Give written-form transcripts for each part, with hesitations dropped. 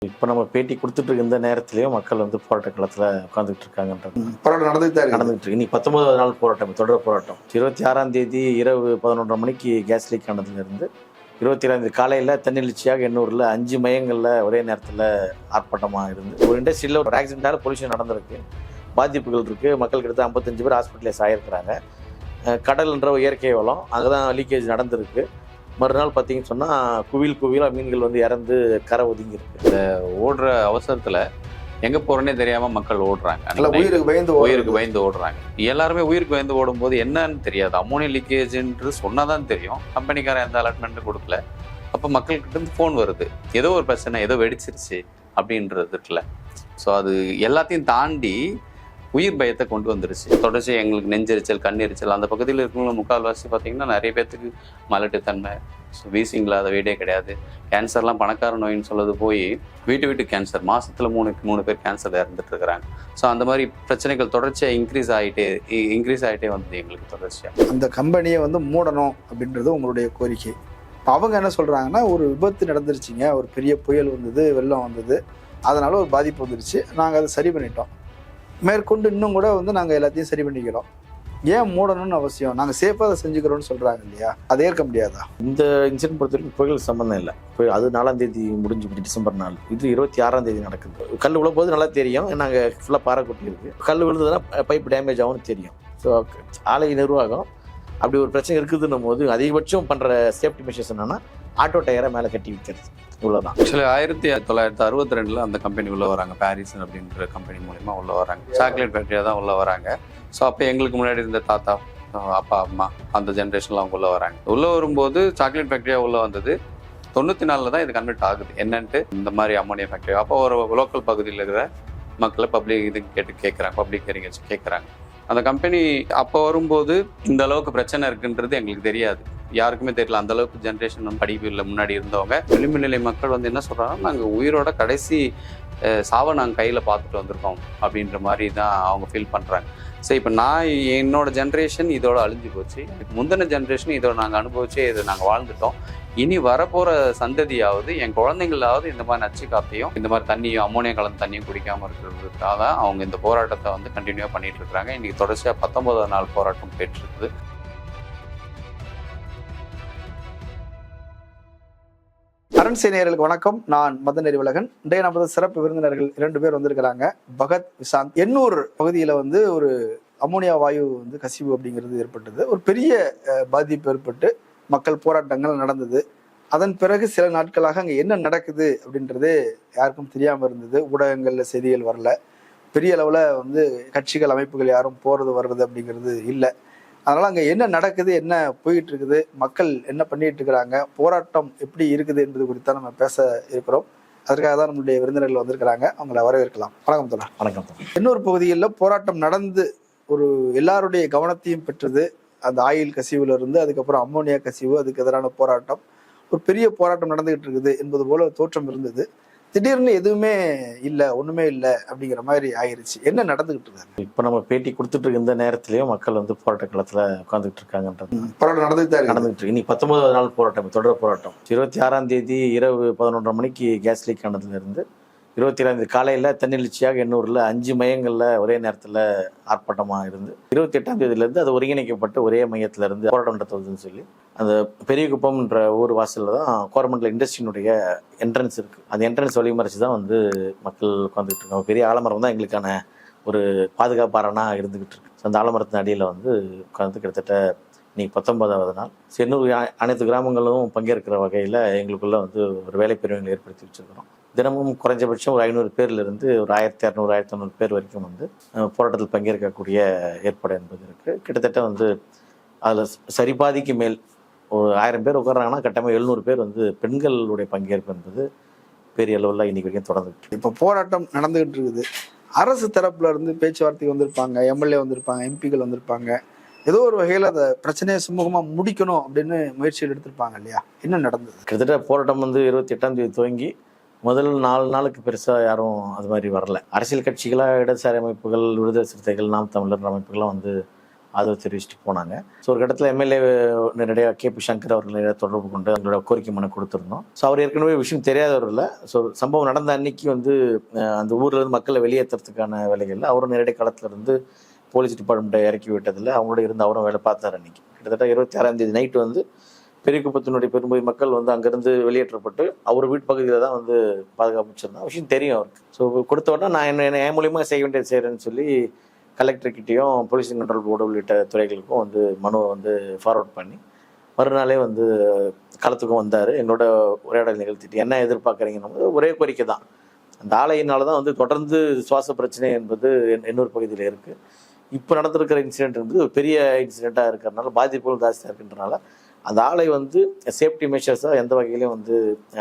இப்போ நம்ம பேட்டி கொடுத்துட்டு இருக்க இந்த நேரத்திலேயும் மக்கள் வந்து போராட்ட களத்தில் உட்காந்துட்டு இருக்காங்கன்றது போராட்டம் நடந்துட்டு இருக்கு. இன்னைக்கு 19வது நாள் போராட்டம், தொடர் போராட்டம். 26ஆம் தேதி இரவு 11:30 மணிக்கு கேஸ் லீக் ஆனதுலேருந்து 27ஆம் தேதி காலையில் தன்னெழுச்சியாக எண்ணூரில் 5 மையங்களில் ஒரே நேரத்தில் ஆர்ப்பாட்டமாக இருந்து ஒரு இண்டஸ்ட்ரியில் ஒரு ஆக்சிடென்டால் பொல்யூஷன் நடந்திருக்கு, பாதிப்புகள் இருக்குது. மக்கள் கிட்ட 55 பேர் ஹாஸ்பிட்டலைஸ் ஆகிருக்கிறாங்க. கடல்ன்ற இயற்கை வளம், அங்கே தான் லீக்கேஜ் நடந்திருக்கு. மறுநாள் பார்த்தீங்கன்னு சொன்னால் குவியலாக மீன்கள் வந்து இறந்து கரை ஒதுங்கி இருக்கு. இந்த ஓடுற அவசரத்தில் எங்கே போகிறோன்னே தெரியாமல் மக்கள் ஓடுறாங்க. உயிருக்கு பயந்து ஓடுறாங்க. எல்லாருமே உயிருக்கு பயந்து ஓடும்போது என்னன்னு தெரியாது. அம்மோனியா லீக்கேஜ்ன்றது சொன்னால் தான் தெரியும். கம்பெனிக்காரன் எந்த அலர்ட்மெண்ட்டும் கொடுக்கல. அப்போ மக்கள்கிட்ட இருந்து ஃபோன் வருது, ஏதோ ஒரு பிரச்சனை, ஏதோ வெடிச்சிருச்சு அப்படின்றது இருக்குல்ல. ஸோ அது எல்லாத்தையும் தாண்டி உயிர் பயத்தை கொண்டு வந்துருச்சு. தொடர்ச்சி எங்களுக்கு நெஞ்செரிச்சல், கண்ணெரிச்சல், அந்த பகுதியில் இருக்கிறவங்க முக்கால்வாசி பார்த்தீங்கன்னா நிறைய பேர்த்துக்கு மலட்டுத்தன்மை, வீசிங் இல்லாத வீடே கிடையாது. கேன்சர்லாம் பணக்கார நோயின்னு சொல்லுறது போய் வீட்டு கேன்சர், மாதத்தில் மூணு பேர் கேன்சர் இறந்துட்டு இருக்கிறாங்க. ஸோ அந்த மாதிரி பிரச்சனைகள் தொடர்ச்சியாக இன்க்ரீஸ் ஆகிட்டே வந்தது எங்களுக்கு தொடர்ச்சியாக. அந்த கம்பெனியை வந்து மூடணும் அப்படின்றது உங்களுடைய கோரிக்கை. இப்போ அவங்க என்ன சொல்கிறாங்கன்னா, ஒரு விபத்து நடந்துருச்சுங்க, ஒரு பெரிய புயல் வந்தது, வெள்ளம் வந்தது, அதனால ஒரு பாதிப்பு வந்துருச்சு, நாங்கள் அதை சரி பண்ணிட்டோம், மேற்கொண்டு இன்னும் கூட வந்து நாங்கள் எல்லாத்தையும் சரி பண்ணிக்கிறோம், ஏன் மூடணும்னு அவசியம், நாங்கள் சேஃபாக அதை செஞ்சுக்கிறோம்னு சொல்கிறாங்க இல்லையா? அதை ஏற்க முடியாதா? இந்த இன்சிடென்ட் பொறுத்த வரைக்கும் புயல் சம்மந்தம் இல்லை. அது 4ஆம் தேதி முடிஞ்சு டிசம்பர் 4. இது 26ஆம் தேதி நடக்குது. கல் விழும்போது நல்லா தெரியும், நாங்கள் ஃபுல்லாக பாறை கொட்டி இருக்கு. கல் விழுந்ததுன்னா பைப் டேமேஜ் ஆகும்னு தெரியும். ஸோ ஆலை நிர்வாகம் அப்படி ஒரு பிரச்சனை இருக்குதுன்னும் போது அதிகபட்சம் பண்ணுற சேஃப்டி மெஷர்ஸ் என்னன்னா ஆட்டோ டயரை மேலே கட்டி வைக்கிறது, இவ்வளோதான். ஆக்சுவலி 1962 அந்த கம்பெனி உள்ள வராங்க. பாரிஸ் அப்படின்ற கம்பெனி மூலிமா உள்ள வராங்க. சாக்லேட் ஃபேக்டரியாக தான் உள்ள வராங்க. ஸோ அப்போ எங்களுக்கு முன்னாடி இருந்த தாத்தா, அப்பா, அம்மா, அந்த ஜென்ரேஷன்லாம் அவங்க உள்ள வராங்க. உள்ள வரும்போது சாக்லேட் ஃபேக்டரியாக உள்ள வந்தது 94 தான் இது கன்வெர்ட் ஆகுது என்னன்ட்டு, இந்த மாதிரி அம்மோனியா ஃபேக்டரி. அப்போ ஒரு லோக்கல் பகுதியில் இருக்கிற மக்களை பப்ளிக் இது கேட்குறாங்க, பப்ளிக் ஹியரிங் வச்சு கேட்குறாங்க. அந்த கம்பெனி அப்போ வரும்போது இந்த அளவுக்கு பிரச்சனை இருக்குன்றது எங்களுக்கு தெரியாது, யாருக்குமே தெரியல. அந்த அளவுக்கு ஜென்ரேஷன் படிப்பு இல்லை. முன்னாடி இருந்தவங்க விளிம்பு நிலை மக்கள் வந்து என்ன சொல்கிறாங்கன்னா, நாங்கள் உயிரோட கடைசி சாவை நாங்கள் கையில் பார்த்துட்டு வந்திருக்கோம் அப்படின்ற மாதிரி தான் அவங்க ஃபீல் பண்ணுறாங்க. சரி, இப்போ என்னோட ஜென்ரேஷன் இதோட அழிஞ்சு போச்சு, முந்தின ஜென்ரேஷன் இதோட நாங்கள் அனுபவிச்சு இதை நாங்கள் வாழ்ந்துட்டோம், இனி வரப்போகிற சந்ததியாவது, என் குழந்தைங்களாவது இந்த மாதிரி நச்சு காத்தையும் இந்த மாதிரி தண்ணியும் அம்மோனியா கலந்து தண்ணியும் குடிக்காமல் இருக்கிறதுக்காக தான் அவங்க இந்த போராட்டத்தை வந்து கண்டினியூவாக பண்ணிட்டு இருக்கிறாங்க. இன்றைக்கி தொடர்ச்சியாக 19வது நாள் போராட்டம் போயிட்டுருக்குது. அரண்சை நேயர்களுக்கு வணக்கம். நான் மதன் நெறிவலகன். இன்றைய நமது சிறப்பு விருந்தினர்கள் 2 பேர் வந்திருக்கிறாங்க. பகத், விசாந்த். எண்ணூர் பகுதியில் வந்து ஒரு அம்மோனியா வாயு வந்து கசிவு அப்படிங்கிறது ஏற்பட்டது. ஒரு பெரிய பாதிப்பு ஏற்பட்டு மக்கள் போராட்டங்கள் நடந்தது. அதன் பிறகு சில நாட்களாக அங்கே என்ன நடக்குது அப்படின்றதே யாருக்கும் தெரியாமல் இருந்தது. ஊடகங்களில் செய்திகள் வரல. பெரிய அளவில் வந்து கட்சிகள், அமைப்புகள் யாரும் போகிறது வர்றது அப்படிங்கிறது இல்லை. அதனால் அங்கே என்ன நடக்குது, என்ன போயிட்டு இருக்குது, மக்கள் என்ன பண்ணிட்டு இருக்கிறாங்க, போராட்டம் எப்படி இருக்குது என்பது குறித்தான் நம்ம பேச இருக்கிறோம். அதற்காக தான் நம்மளுடைய விருந்தினர்கள் வந்திருக்கிறாங்க. அவங்கள வரவேற்கலாம். வணக்கம் தோழா. வணக்கம். இன்னொரு பகுதியில் போராட்டம் நடந்து ஒரு எல்லாருடைய கவனத்தையும் பெற்றது. அந்த ஆயில் கசிவுல இருந்து அதுக்கப்புறம் அம்மோனியா கசிவு, அதுக்கு எதிரான போராட்டம், ஒரு பெரிய போராட்டம் நடந்துகிட்டு இருக்குது என்பது போல தோற்றம் இருந்தது. திடீர்னு எதுவுமே இல்லை, ஒண்ணுமே இல்லை அப்படிங்கிற மாதிரி ஆயிருச்சு. என்ன நடந்துகிட்டு இருக்காங்க? இப்போ நம்ம பேட்டி கொடுத்துட்டு இருக்க இந்த நேரத்திலேயும் மக்கள் வந்து போராட்ட களத்தில் உட்காந்துட்டு இருக்காங்கன்றது போராட்டம் நடந்துட்டு இருக்கு. இன்னைக்கு 19வது நாள் போராட்டம், தொடர் போராட்டம். 26ஆம் தேதி இரவு 11:30 மணிக்கு கேஸ் லீக் ஆனதுலேருந்து 27ஆம் தேதி காலையில் தன்னெழுச்சியாக எண்ணூரில் 5 மையங்களில் ஒரே நேரத்தில் ஆர்ப்பாட்டமாக இருந்து 28ஆம் தேதியிலேருந்து அது ஒருங்கிணைக்கப்பட்டு ஒரே மையத்தில் இருந்து போராட்டம் நடத்துவதுன்னு சொல்லி அந்த பெரிய குப்பம்ன்ற ஊர் வாசலில் தான் கோரமண்டல இண்டஸ்ட்ரியினுடைய என்ட்ரன்ஸ் இருக்குது. அந்த என்ட்ரன்ஸ் வழிமறைச்சு தான் வந்து மக்கள் உட்காந்துட்டு இருக்காங்க. பெரிய ஆலமரம் தான் எங்களுக்கான ஒரு பாதுகாப்பாரனாக இருந்துகிட்டு இருக்கு. அந்த ஆலமரத்தின் அடியில் வந்து உட்காந்து கிட்டத்தட்ட இன்னைக்கு 19வது நாள். எண்ணூர் அனைத்து கிராமங்களும் பங்கேற்கிற வகையில் எங்களுக்குள்ள வந்து ஒரு வேலை பிரிவுகளை ஏற்படுத்தி வச்சிருக்கிறோம். தினமும் குறைஞ்சபட்சம் ஒரு 500 பேர்லேருந்து ஒரு 1200 1500 பேர் வரைக்கும் வந்து போராட்டத்தில் பங்கேற்கக்கூடிய ஏற்பாடு என்பது இருக்குது. கிட்டத்தட்ட வந்து அதில் சரிபாதிக்கு மேல் ஒரு 1000 பேர் உட்காராங்கன்னா கட்டமாக 700 பேர் வந்து பெண்களுடைய பங்கேற்பு என்பது பெரிய அளவில் இன்னைக்கு வரைக்கும் தொடர்ந்துட்டு. இப்போ போராட்டம் நடந்துகிட்டு இருக்குது. அரசு தரப்புல இருந்து பேச்சுவார்த்தைக்கு வந்திருப்பாங்க, எம்எல்ஏ வந்திருப்பாங்க, எம்பிக்கள் வந்திருப்பாங்க. ஏதோ ஒரு வகையில் அதை பிரச்சனையை சுமூகமாக முடிக்கணும் அப்படின்னு முயற்சிகள் எடுத்திருப்பாங்க இல்லையா? என்ன நடந்தது? கிட்டத்தட்ட போராட்டம் வந்து 28ஆம் தேதி துவங்கி முதல் 4 நாளுக்கு பெருசாக யாரும் அது மாதிரி வரல. அரசியல் கட்சிகளாக, இடதுசாரி அமைப்புகள், விடுதலை சிறுத்தைகள், நாம் தமிழர் அமைப்புகள்லாம் வந்து ஆதரவு தெரிவிச்சுட்டு போனாங்க. ஸோ ஒரு இடத்துல எம்எல்ஏ நேரடியாக KP சங்கர் அவர்கள் நேரடியாக தொடர்பு கொண்டு அவங்களோட கோரிக்கை மனு கொடுத்துருந்தோம். ஸோ அவர் ஏற்கனவே விஷயம் தெரியாதவர் இல்லை. ஸோ சம்பவம் நடந்த அன்னைக்கு வந்து அந்த ஊர்ல இருந்து மக்களை வெளியேற்றுறதுக்கான வேலைகளில் அவரும் நேரடி களத்தில் இருந்து போலீஸ் டிபார்ட்மெண்ட்டை இறக்கி விட்டதில் அவங்களோட இருந்து அவரும் வேலை பார்த்தார். அன்னைக்கு கிட்டத்தட்ட 26ஆம் தேதி நைட்டு வந்து பெரியகுப்பத்தினுடைய பெரும்பகுதி மக்கள் வந்து அங்கேருந்து வெளியேற்றப்பட்டு அவர் வீட்டு பகுதியில் தான் வந்து பாதுகாப்பு வச்சிருந்தோம். விஷயம் தெரியும் அவருக்கு. ஸோ கொடுத்த உடனே நான் என்ன என் மூலியமாக செய்ய வேண்டியது செய்கிறேன்னு சொல்லி கலெக்டர்கிட்டையும் போலீஸ் கண்ட்ரோல் போர்டு உள்ளிட்ட துறைகளுக்கும் வந்து மனுவை வந்து ஃபார்வர்ட் பண்ணி மறுநாளே வந்து களத்துக்கும் வந்தார். எங்களோட உரையாடல் நிகழ்த்திட்டு என்ன எதிர்பார்க்குறீங்கன்னு ஒரே கோரிக்கை தான். அந்த ஆலையினால தான் வந்து தொடர்ந்து சுவாச பிரச்சனை என்பது எண்ணூர் பகுதியில் இருக்குது. இப்போ நடந்திருக்கிற இன்சிடென்ட் என்பது ஒரு பெரிய இன்சிடெண்ட்டாக இருக்கிறதுனால பாதிப்புகள் ஜாஸ்தியாக இருக்கின்றனால அந்த ஆலை வந்து சேஃப்டி மெஷர்ஸாக எந்த வகையிலையும் வந்து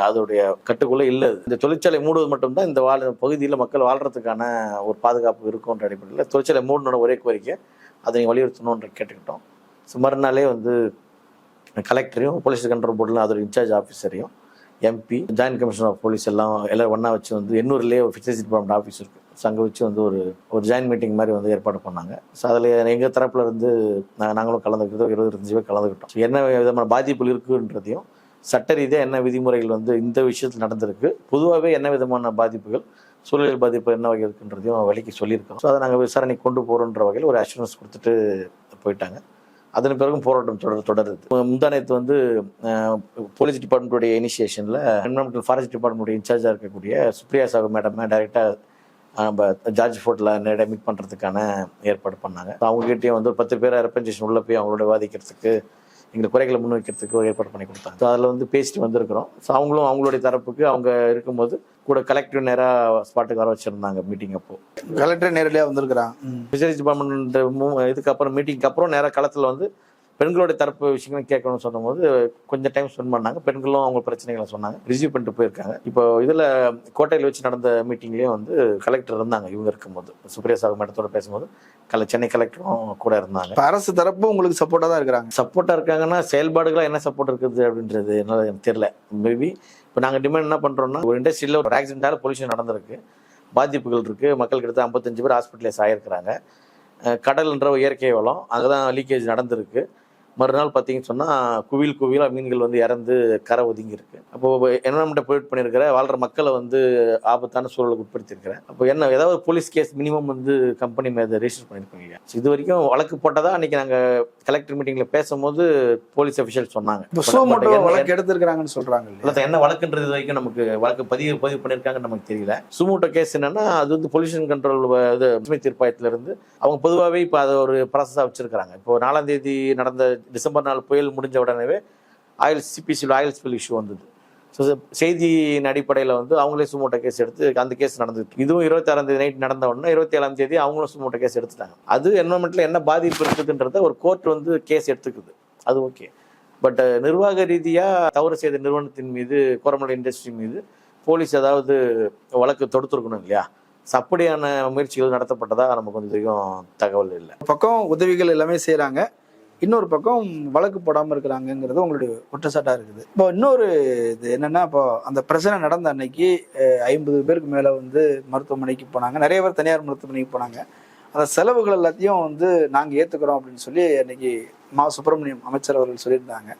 அதோடைய கட்டுக்குள்ளே இல்லை. இந்த தொழிற்சாலை மூடுவது மட்டும்தான் இந்த பகுதியில் மக்கள் வாழ்கிறதுக்கான ஒரு பாதுகாப்பு இருக்குன்ற அடிப்படையில் தொழிற்சாலை மூடனோட ஒரே கோரிக்கை அதை நீங்கள் வலியுறுத்தணுன்ற கேட்டுக்கிட்டோம். ஸோ மறுநாளே வந்து கலெக்டரையும் போலீஸ் கண்ட்ரோல் போர்டில் அதோட இன்சார்ஜ் ஆஃபீஸரையும் MP joint commissioner of police எல்லாரும் ஒன்றா வச்சு வந்து எண்ணூர்லேயே ஃபிஷரிஸ் டிபார்ட்மெண்ட் ஆஃபீஸ் இருக்குது. ஸோ அங்கே வச்சு வந்து ஒரு ஜாயின் மீட்டிங் மாதிரி வந்து ஏற்பாடு பண்ணாங்க. ஸோ அதில் எங்கள் தரப்புல இருந்து நாங்களும் கலந்துக்கிட்டோம். 25 பேர் கலந்துக்கிட்டோம். என்ன விதமான பாதிப்புகள் இருக்குன்றதையும் சட்ட ரீதியாக என்ன விதிமுறைகள் வந்து இந்த விஷயத்தில் நடந்திருக்கு, பொதுவாகவே என்ன விதமான பாதிப்புகள் சூழல் பாதிப்பு என்ன வகை இருக்குன்றதையும் விலைக்கு சொல்லியிருக்கோம். ஸோ அதை நாங்கள் விசாரணை கொண்டு போகிறோன்ற வகையில் ஒரு அஷூரன்ஸ் கொடுத்துட்டு போயிட்டாங்க. அதன் பிறகும் போராட்டம் தொடருது. முந்தானத்து வந்து போலீஸ் டிபார்ட்மெண்ட்டுடைய இனிஷியேஷனில் என்வரன்மெண்டல் ஃபாரஸ்ட் டிபார்ட்மெண்ட்டுடைய இன்சார்ஜாக இருக்கக்கூடிய சுப்ரியா சாகு மேடம் டைரெக்டாக நம்ம ஜார்ஜ் ஃபோர்ட்டில் நேரடியாக மீட் பண்ணுறதுக்கான ஏற்பாடு பண்ணாங்க. அவங்ககிட்டயும் வந்து 10 பேரை ரெப்ரசன்டேஷன் உள்ளே போய் அவங்களோட விவாதிக்கிறதுக்கு எங்களை குறைகளை முன்வைக்கிறதுக்கு ஏற்பாடு பண்ணி கொடுத்தாங்க. ஸோ அதில் வந்து பேசிட்டு வந்திருக்கிறோம். ஸோ அவங்களும் அவங்களுடைய தரப்புக்கு அவங்க இருக்கும்போது கூட கலெக்டர் நேராக ஸ்பாட்டுக்கு வர வச்சுருந்தாங்க. மீட்டிங் அப்போ கலெக்டர் நேரடியாக வந்திருக்கிறாங்க. ஃபிஷரிஸ் டிபார்ட்மெண்ட் இதுக்கப்புறம் மீட்டிங்க்கு அப்புறம் நேராக களத்தில் வந்து பெண்களோட தரப்பு விஷயங்களும் கேட்கணும்னு சொன்னபோது கொஞ்சம் டைம் ஸ்பெண்ட் பண்ணாங்க. பெண்களும் அவங்க பிரச்சனைகளை சொன்னாங்க, ரிசீவ் பண்ணிட்டு போயிருக்காங்க. இப்போ இதில் கோட்டையில் வச்சு நடந்த மீட்டிங்லேயும் வந்து கலெக்டர் இருந்தாங்க. இவங்க இருக்கும்போது சுப்ரியா சாகு மேடத்தோட பேசும்போது சென்னை கலெக்டரும் கூட இருந்தாங்க. அரசு தரப்பு உங்களுக்கு சப்போர்ட்டாக தான் இருக்கிறாங்க. சப்போர்ட்டாக இருக்காங்கன்னா செயல்பாடுகளாக என்ன சப்போர்ட் இருக்குது அப்படின்றது என்னால் எனக்கு தெரியல. மேபி இப்போ நாங்கள் டிமாண்ட் என்ன பண்ணுறோம்னா, ஒரு இண்டஸ்ட்ரியில் ஒரு ஆக்சிடென்ட்டால் பொல்யூஷன் நடந்திருக்கு, பாதிப்புகள் இருக்குது, மக்கள் கிட்ட 55 பேர் ஹாஸ்பிட்டலைஸ் ஆகியிருக்கிறாங்க. கடல்ன்ற இயற்கை வளம் அங்கே தான் லீக்கேஜ் நடந்திருக்கு. மறுநாள் பார்த்தீங்கன்னு சொன்னால் குவியலாக மீன்கள் வந்து இறந்து கரை ஒதுங்கி இருக்கு. அப்போது என்வரன்மெண்ட்டை பொல்யூட் பண்ணியிருக்கிற வாழ்கிற மக்களை வந்து ஆபத்தான சூழலுக்கு உட்படுத்தியிருக்கிறேன். அப்போ என்ன ஏதாவது போலீஸ் கேஸ் மினிமம் வந்து கம்பெனி மேலே ரெஜிஸ்டர் பண்ணியிருக்கீங்க. இது வரைக்கும் வழக்கு போட்டதா அன்றைக்கி நாங்கள் கலெக்டர் மீட்டிங்கில் பேசும்போது போலீஸ் அஃபிஷியல் சொன்னாங்க. வழக்கு எடுத்துருக்காங்கன்னு சொல்கிறாங்க. இல்லை என்ன வழக்குன்றது இது வரைக்கும் நமக்கு வழக்கு பதிவு பண்ணியிருக்காங்கன்னு நமக்கு தெரியல. சுமூட்டோ கேஸ் என்னன்னா அது வந்து பொல்யூஷன் கண்ட்ரோல் இது தீர்ப்பாயத்திலிருந்து அவங்க பொதுவாகவே இப்போ அதை ஒரு ப்ராசஸாக வச்சுருக்காங்க. இப்போ 4ஆம் தேதி நடந்த டிசம்பர் 4 புயல் முடிஞ்ச உடனே CPCயில் ஆயில் ஸ்பில் இஷ்யூ வந்தது. ஸோ செய்தியின் அடிப்படையில் வந்து அவங்களே சுமூட்டோ கேஸ் எடுத்து அந்த கேஸ் நடந்துட்டு, இதுவும் 26ஆம் தேதி நைட் நடந்த உடனே 27ஆம் தேதி அவங்களும் சுமூட்டோ கேஸ் எடுத்துட்டாங்க. அது என்வரன்மெண்ட்டில் என்ன பாதிப்பு இருக்குதுன்றத ஒரு கோர்ட் வந்து கேஸ் எடுத்துக்குது, அது ஓகே. பட் நிர்வாக ரீதியாக தவறு செய்த நிறுவனத்தின் மீது, கோரமண்டல் இண்டஸ்ட்ரி மீது போலீஸ் ஏதாவது வழக்கு தொடுத்துருக்கணும் இல்லையா? அப்படியான முயற்சிகள் நடத்தப்பட்டதா நமக்கு கொஞ்சம் தெரியும் தகவல் இல்லை. பக்கம் உதவிகள் எல்லாமே செய்கிறாங்க, இன்னொரு பக்கம் வழக்கு போடாமல் இருக்கிறாங்கிறது உங்களுடைய குற்றச்சாட்டாக இருக்குது. இப்போ இன்னொரு இது என்னென்னா, இப்போ அந்த பிரச்சனை நடந்த அன்னைக்கு 50 பேருக்கு மேலே வந்து மருத்துவமனைக்கு போனாங்க, நிறைய பேர் தனியார் மருத்துவமனைக்கு போனாங்க. அந்த செலவுகள் எல்லாத்தையும் வந்து நாங்கள் ஏற்றுக்கிறோம் அப்படின்னு சொல்லி அன்னைக்கு சுப்பிரமணியம் அமைச்சர் அவர்கள் சொல்லியிருந்தாங்க.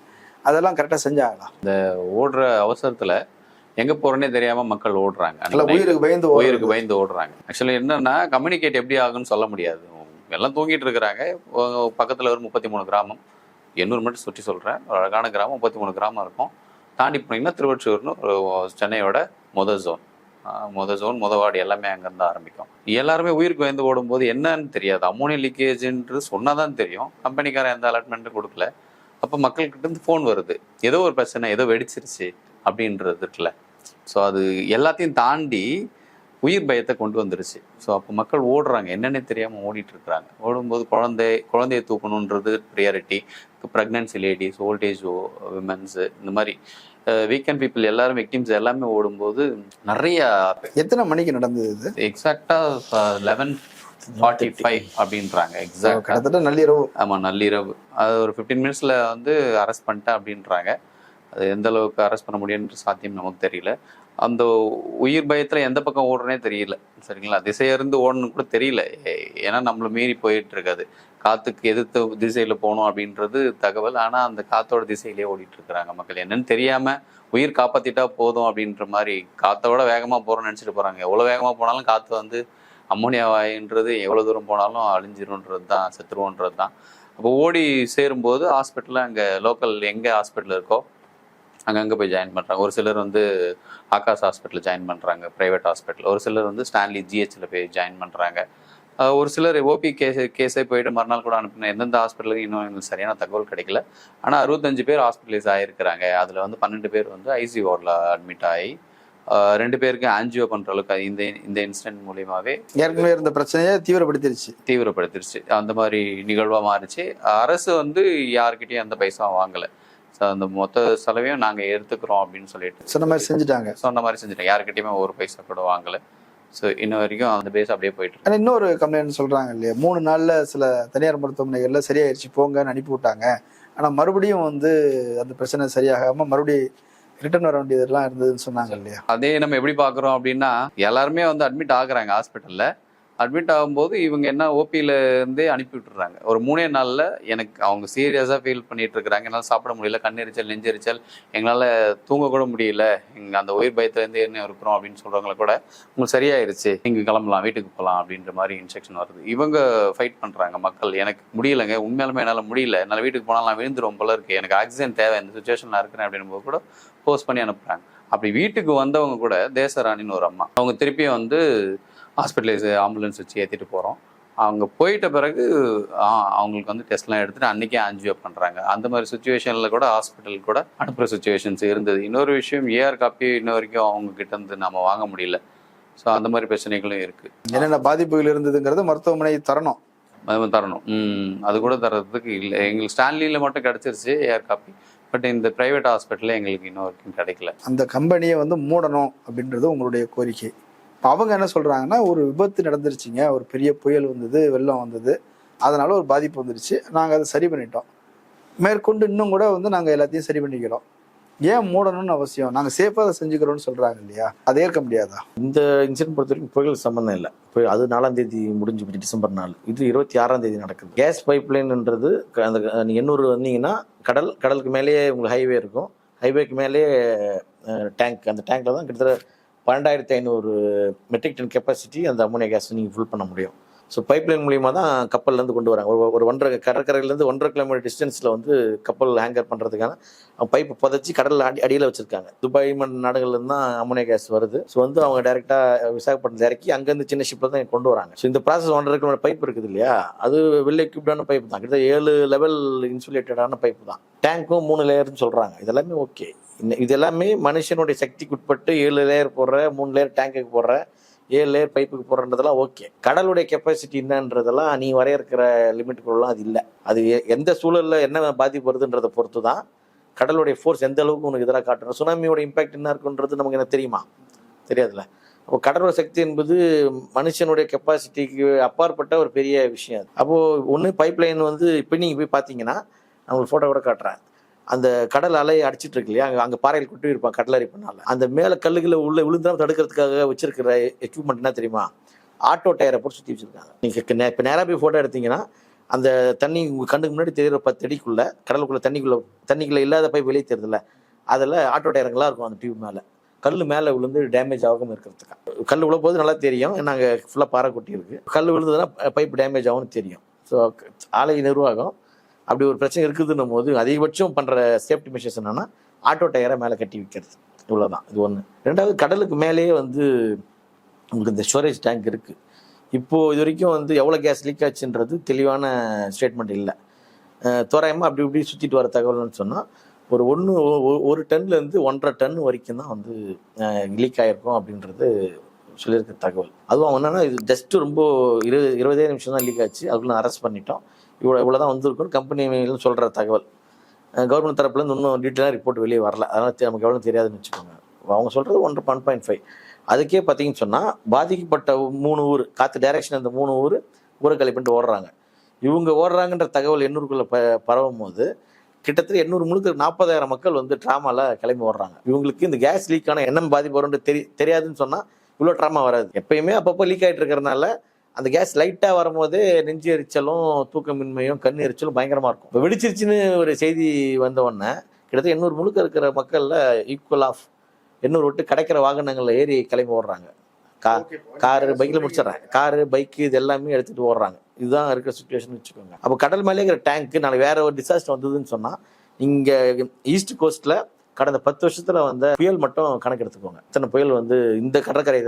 அதெல்லாம் கரெக்டாக செஞ்சாங்களா? இந்த ஓடுற அவசரத்தில் எங்கே போகிறோன்னே தெரியாமல் மக்கள் ஓடுறாங்க, உயிருக்கு பயந்து ஓடுறாங்க. ஆக்சுவலி என்னன்னா, கம்யூனிகேட் எப்படி ஆகுன்னு சொல்ல முடியாது. எல்லாம் தூங்கிட்டு இருக்கிறாங்க. பக்கத்தில் ஒரு 33 கிராமம், எண்ணூர் மட்டும் சுற்றி சொல்கிறேன், ஒரு அழகான கிராமம், 33 கிராமம் இருக்கும். தாண்டி போனீங்கன்னா திருவொற்றியூர்னு ஒரு சென்னையோட மொதல் ஜோன் வார்டு எல்லாமே அங்கேருந்து ஆரம்பிக்கும். எல்லாருமே உயிருக்கு பயந்து ஓடும்போது என்னன்னு தெரியாது. அமோனியா லீக்கேஜ்ன்றது சொன்னால் தான் தெரியும். கம்பெனிக்காரன் எந்த அலாட்மெண்ட்டும் கொடுக்கல. அப்போ மக்கள்கிட்ட இருந்து ஃபோன் வருது, ஏதோ ஒரு பிரச்சனை, ஏதோ வெடிச்சிருச்சு அப்படின்றது இருக்குல்ல. ஸோ அது எல்லாத்தையும் தாண்டி உயிர் பயத்தை கொண்டு வந்துருச்சு. ஸோ அப்போ மக்கள் ஓடுறாங்க, என்னென்னே தெரியாமல் ஓடிட்டு இருக்கிறாங்க. ஓடும்போது குழந்தைய தூக்கணுன்றது ப்ரியாரிட்டி. ப்ரெக்னன்சி லேடிஸ், ஓல்டேஜ் விமென்ஸு, இந்த மாதிரி வீக்கெண்ட் பீப்புள் எல்லாரும் விக்டிம்ஸ் எல்லாமே ஓடும்போது நிறைய. எத்தனை மணிக்கு நடந்தது? எக்ஸாக்டாக 11:45 அப்படின்றாங்க. எக்ஸாக்ட் நள்ளிரவு. ஆமாம், நள்ளிரவு. அது ஒரு 15 மினிட்ஸில் வந்து அரெஸ்ட் பண்ணிட்டேன் அப்படின்றாங்க. அது எந்த அளவுக்கு அரெஸ்ட் பண்ண முடியுன்ற சாத்தியம் நமக்கு தெரியல. அந்த உயிர் பயத்தில் எந்த பக்கம் ஓடுறனே தெரியல. சரிங்களா, திசையறிந்து ஓடணும்னு கூட தெரியல. ஏன்னா நம்மளை மீறி போயிட்டு இருக்காது. காத்துக்கு எதிர்த்து திசையில போகணும் அப்படின்றது தகவல். ஆனா அந்த காத்தோட திசையிலேயே ஓடிட்டு இருக்கிறாங்க மக்கள். என்னன்னு தெரியாம உயிர் காப்பாத்திட்டா போதும் அப்படின்ற மாதிரி காத்தோட வேகமா போறோம்னு நினைச்சிட்டு போறாங்க. எவ்வளவு வேகமா போனாலும் காத்து வந்து அம்மோனியா வாயுன்றது எவ்வளவு தூரம் போனாலும் அழிஞ்சிரும்ன்றது தான், செத்துருவோன்றது தான். அப்போ ஓடி சேரும்போது ஹாஸ்பிட்டலில் அங்கே லோக்கல் எங்கே ஹாஸ்பிட்டல் இருக்கோ அங்கங்கே போய் ஜாயின் பண்ணுறாங்க. ஒரு சிலர் வந்து ஆகாஷ் ஹாஸ்பிட்டலில் ஜாயின் பண்ணுறாங்க, ப்ரைவேட் ஹாஸ்பிட்டல். ஒரு சிலர் வந்து ஸ்டான்லி ஜிஹெச்சில் போய் ஜாயின் பண்ணுறாங்க. ஒரு சிலர் ஓபி கேஸே போயிட்டு மறுநாள் கூட அனுப்பின எந்தெந்த ஹாஸ்பிட்டலுக்கு இன்னும் எங்களுக்கு சரியான தகவல் கிடைக்கல. ஆனால் 65 பேர் ஹாஸ்பிட்டலைஸ் ஆகிருக்கிறாங்க. அதில் வந்து 12 பேர் வந்து ஐசி வார்டில் அட்மிட் ஆகி 2 பேருக்கு ஆன்ஜியோ பண்ணுற அளவுக்கு இந்த இன்சிடென்ட் மூலியமாகவே ஏற்கனவே இருந்த பிரச்சனையை தீவிரப்படுத்திருச்சு. அந்த மாதிரி நிகழ்வாக மாறிச்சு. அரசு வந்து யாருக்கிட்டையும் அந்த பைசாவும் வாங்கலை. ஸோ அந்த மொத்த செலவையும் நாங்கள் எடுத்துக்கிறோம் அப்படின்னு சொல்லிட்டு சொன்ன மாதிரி செஞ்சுட்டாங்க. யாருக்கிட்டையுமே ஒரு பைசா கூட வாங்கலை. ஸோ இன்ன வரைக்கும் அந்த பேஸ் அப்படியே போயிட்டு. ஆனால் இன்னொரு கம்ப்ளைண்ட் சொல்றாங்க இல்லையா, 3 நாள்ல சில தனியார் மருத்துவமனைகள்ல சரியாயிருச்சு போங்கன்னு அனுப்பி விட்டாங்க. ஆனால் மறுபடியும் வந்து அந்த பிரச்சனை சரியாகாம மறுபடியும் ரிட்டர்ன் வர வேண்டியதெல்லாம் இருந்ததுன்னு சொன்னாங்க இல்லையா. அதே நம்ம எப்படி பார்க்குறோம் அப்படின்னா, எல்லாருமே வந்து அட்மிட் ஆகுறாங்க ஹாஸ்பிட்டலில். அட்மிட் ஆகும்போது இவங்க என்ன ஓபியில இருந்தே அனுப்பி விட்டுறாங்க. ஒரு 3 நாளில் எனக்கு அவங்க சீரியஸாக ஃபீல் பண்ணிட்டு இருக்கிறாங்க. என்னால் சாப்பிட முடியல, கண்ணெரிச்சல், நெஞ்செரிச்சல், எங்களால் தூங்க கூட முடியல, எங்கள் அந்த உயிர் பயத்துலேருந்து என்ன இருக்கிறோம் அப்படின்னு சொல்கிறவங்கள கூட உங்களுக்கு சரியாயிருச்சு, நீங்கள் கிளம்பலாம், வீட்டுக்கு போகலாம் அப்படின்ற மாதிரி இன்ஸ்ட்ரக்ஷன் வருது. இவங்க ஃபைட் பண்ணுறாங்க மக்கள். எனக்கு முடியலைங்க, உண்மையாலுமே என்னால் முடியல, என்னால் வீட்டுக்கு போனால் நான் விழுந்துரும் போல இருக்கு, எனக்கு ஆக்சிஜன் தேவை, இந்த சுச்சுவேஷனில் இருக்கிறேன் அப்படின்னு போது கூட போஸ்ட் பண்ணி அனுப்புகிறாங்க. அப்படி வீட்டுக்கு வந்தவங்க கூட தேசராணின்னு ஒரு அம்மா, அவங்க திருப்பியும் வந்து ஹாஸ்பிட்டலைஸ் ஆம்புலன்ஸ் வச்சு ஏற்றிட்டு போகிறோம். அவங்க போயிட்ட பிறகு அவங்களுக்கு வந்து டெஸ்ட்லாம் எடுத்துகிட்டு அன்றைக்கே ஆன்ஜியோ பண்ணுறாங்க. அந்த மாதிரி சுச்சுவேஷனில் கூட ஹாஸ்பிட்டல் கூட அனுப்புகிற சுச்சுவேஷன்ஸ் இருந்தது. இன்னொரு விஷயம், ஏஆர் காப்பி இன்ன வரைக்கும் அவங்க கிட்ட இருந்து நம்ம வாங்க முடியல. ஸோ அந்த மாதிரி பிரச்சனைகளும் இருக்குது. என்னென்ன பாதிப்புகள் இருந்ததுங்கிறது மருத்துவமனை தரணும். அது கூட தர்றதுக்கு இல்லை. எங்களுக்கு ஸ்டான்லியில் மட்டும் கிடச்சிருச்சு ஏஆர் காப்பி. பட் இந்த ப்ரைவேட் ஹாஸ்பிட்டலில் எங்களுக்கு இன்னும் வரைக்கும் கிடைக்கல. அந்த கம்பெனியை வந்து மூடணும் அப்படின்றது உங்களுடைய கோரிக்கை. அவங்க என்ன சொல்றாங்கன்னா, ஒரு விபத்து நடந்துருச்சுங்க, ஒரு பெரிய புயல் வந்தது, வெள்ளம் வந்தது, அதனால ஒரு பாதிப்பு வந்துருச்சு, நாங்கள் அதை சரி பண்ணிட்டோம், மேற்கொண்டு இன்னும் கூட வந்து நாங்கள் எல்லாத்தையும் சரி பண்ணிக்கிறோம், ஏன் மூடணும்னு அவசியம், நாங்கள் சேஃபாக அதை செஞ்சுக்கிறோம்னு சொல்றாங்க இல்லையா. அதை ஏற்க முடியாதா? இந்த இன்சிடென்ட் பொறுத்த வரைக்கும் புயல் சம்பந்தம் இல்லை. அது 4ஆம் தேதி முடிஞ்சு போச்சு, டிசம்பர் 4. இது 26ஆம் தேதி நடக்குது. கேஸ் பைப்லைன்ன்றது அந்த எண்ணூர் வந்தீங்கன்னா கடலுக்கு மேலேயே உங்களுக்கு ஹைவே இருக்கும். ஹைவேக்கு மேலேயே டேங்க், அந்த டேங்க்ல தான் கிட்டத்தட்ட 12,500 மெட்ரிக் டன் கெப்பாசிட்டி அந்த அம்மோனியா கேஸ் நீங்கள் ஃபுல் பண்ண முடியும். ஸோ பைப்லைன் மூலியமாக தான் கப்பல்லேருந்து கொண்டு வராங்க. ஒரு 1.5 கடற்கரையிலேருந்து 1.5 கிலோமீட்டர் டிஸ்டன்ஸில் வந்து கப்பல் ஹேங்கர் பண்ணுறதுக்கான பைப்பை புதைச்சி கடலில் அடியில் வச்சுருக்காங்க. துபாய் நாடுகள்லேருந்து தான் அம்மோனியா கேஸ் வருது. ஸோ வந்து அவங்க டேரெக்டாக விசாகப்பட்டினத்தில் இறக்கி அங்கேருந்து சின்ன ஷிப்பில் தான் கொண்டு வராங்க. ஸோ இந்த ப்ராசஸ் 1.5 கிலோமீட்டர் பைப் இருக்குது இல்லையா, அது வெல் எக்யூப்டான பைப் தான். கிட்டத்தட்ட 7 லெவல் இன்சுலேட்டடான பைப் தான். டேங்க்கும் 3 லேயர்னு சொல்கிறாங்க. இதெல்லாமே ஓகே. இது எல்லாமே மனுஷனுடைய சக்திக்கு உட்பட்டு 7 லேயர் போடுற, 3 லேயர் டேங்குக்கு போடுற, 7 லேயர் பைப்புக்கு போடுறதெல்லாம் ஓகே. கடலுடைய கெப்பாசிட்டி என்னன்றதெல்லாம் நீ வரையறுக்கிற லிமிட்டுக்குள்ளலாம் அது இல்லை. அது எந்த சூழலில் என்ன பாதிப்பு வருதுன்றதை பொறுத்து தான் கடலுடைய ஃபோர்ஸ் எந்த அளவுக்கு உனக்கு எதிராக காட்டணும். சுனாமியோட இம்பாக்ட் என்ன இருக்குன்றது நமக்கு என்ன தெரியுமா? தெரியாதுல்ல. அப்போ கடலோட சக்தி என்பது மனுஷனுடைய கெப்பாசிட்டிக்கு அப்பாற்பட்ட ஒரு பெரிய விஷயம். அப்போது ஒன்று பைப்லைன் வந்து இப்போ நீங்கள் போய் பார்த்தீங்கன்னா, நான் உங்களுக்கு ஃபோட்டோ கூட காட்டுறேன், அந்த கடல் அலையை அடிச்சிட்டு இருக்கு இல்லையா, அங்கே பறவைகள் கொட்டி இருப்பான் கடலரி பண்ணால, அந்த மேலே கல்லுகளை உள்ள விழுந்தாலும் தடுக்கிறதுக்காக வச்சிருக்கிற எக்யூப்மெண்ட் என்ன தெரியுமா? ஆட்டோ டயரை போட்டு சுற்றி வச்சிருக்காங்க. நீங்கள் இப்போ நேராக போய் ஃபோட்டோ எடுத்தீங்கன்னா அந்த தண்ணி உங்கள் கண்ணுக்கு முன்னாடி தெரியுற 10 அடிக்குள்ள கடலுக்குள்ள தண்ணிக்குள்ளே இல்லாத பைப் வெளியே தெரியுதுல்ல, அதில் ஆட்டோ டயருங்களாக இருக்கும். அந்த டியூப் மேலே கல் மேலே விழுந்து டேமேஜ் ஆகாமல் இருக்கிறதுக்காக. கல் விழ போது நல்லா தெரியும், நாங்கள் ஃபுல்லாக பாறை கொட்டி இருக்கு. கல் விழுந்ததுன்னா பைப் டேமேஜ் ஆகும்னு தெரியும். ஸோ ஆலை நிர்வாகம் அப்படி ஒரு பிரச்சனை இருக்குதுன்னும் போது அதிகபட்சம் பண்ணுற சேஃப்டி மெஷர்ஸ் என்னன்னா ஆட்டோ டயரை மேலே கட்டி வைக்கிறது. இவ்வளோதான். இது ஒன்று. 2வது, கடலுக்கு மேலேயே வந்து உங்களுக்கு இந்த ஸ்டோரேஜ் டேங்க் இருக்குது. இப்போது இது வரைக்கும் வந்து எவ்வளோ கேஸ் லீக் ஆச்சுன்றது தெளிவான ஸ்டேட்மெண்ட் இல்லை. தோராயமாக அப்படி இப்படி சுற்றிட்டு வர தகவல்னு சொன்னால் ஒரு டன்லேருந்து 1.5 டன் வரைக்கும் தான் வந்து லீக் ஆகிருக்கும் அப்படின்றது சொல்லியிருக்க தகவல். அதுவும் அவங்க என்னன்னா, இது ஜஸ்ட்டு ரொம்ப 20 நிமிஷம் தான் லீக் ஆச்சு, அதுக்குள்ள அரெஸ்ட் பண்ணிட்டோம், இவ்வளோ வந்திருக்குன்னு கம்பெனிகளும் சொல்கிற தகவல். கவர்மெண்ட் தரப்புலேருந்து இன்னும் டீட்டெயிலாக ரிப்போர்ட் வெளியே வரல, அதனால் நமக்கு எவ்வளோ தெரியாதுன்னு வச்சுக்கோங்க. அவங்க சொல்கிறது 1.5. அதுக்கே பார்த்தீங்கன்னு சொன்னால் பாதிக்கப்பட்ட 3 ஊர், காற்று டைரக்ஷன் அந்த 3 ஊரை கழி பண்ணிட்டு ஓடுறாங்க. இவங்க ஓடுறாங்கன்ற தகவல் எண்ணூருக்குள்ளே பரவும் போது கிட்டத்தட்ட 800 முழுக்க 40,000 மக்கள் வந்து ட்ராமாவில் கிளம்பி ஓடுறாங்க. இவங்களுக்கு இந்த கேஸ் லீக்கான என்ன பாதிப்பு வரும்னு தெரியாதுன்னு சொன்னால் இவ்வளோ ட்ராமா வராது. எப்பயுமே அப்பப்போ லீக் ஆகிட்டு இருக்கிறதுனால அந்த கேஸ் லைட்டாக வரும்போதே நெஞ்சு எரிச்சலும் தூக்கமின்மையும் கண் எரிச்சலும் பயங்கரமாக இருக்கும். இப்போ வெடிச்சிருச்சுன்னு ஒரு செய்தி வந்த உடனே கிட்டத்தட்ட 800 முழுக்க இருக்கிற மக்களில் ஈக்குவல் ஆஃப் 800 விட்டு கிடைக்கிற வாகனங்களில் ஏறி கிளம்பி ஓடுறாங்க. காரு பைக்கில் முடிச்சிடறேன், காரு பைக்கு இது எல்லாமே எடுத்துகிட்டு ஓடுறாங்க. இதுதான் இருக்கிற சுச்சுவேஷன் வச்சுக்கோங்க. அப்போ கடல் மேலே இருக்கிற டேங்க்கு நாளைக்கு வேற ஒரு டிசாஸ்டர் வந்ததுன்னு சொன்னால், இங்கே ஈஸ்ட் கோஸ்ட்டில் கடந்த 10 வருஷத்துல வந்த புயல் மட்டும் கணக்கு எடுத்துக்கோங்க. எத்தனை புயல் வந்து இந்த கடற்கரை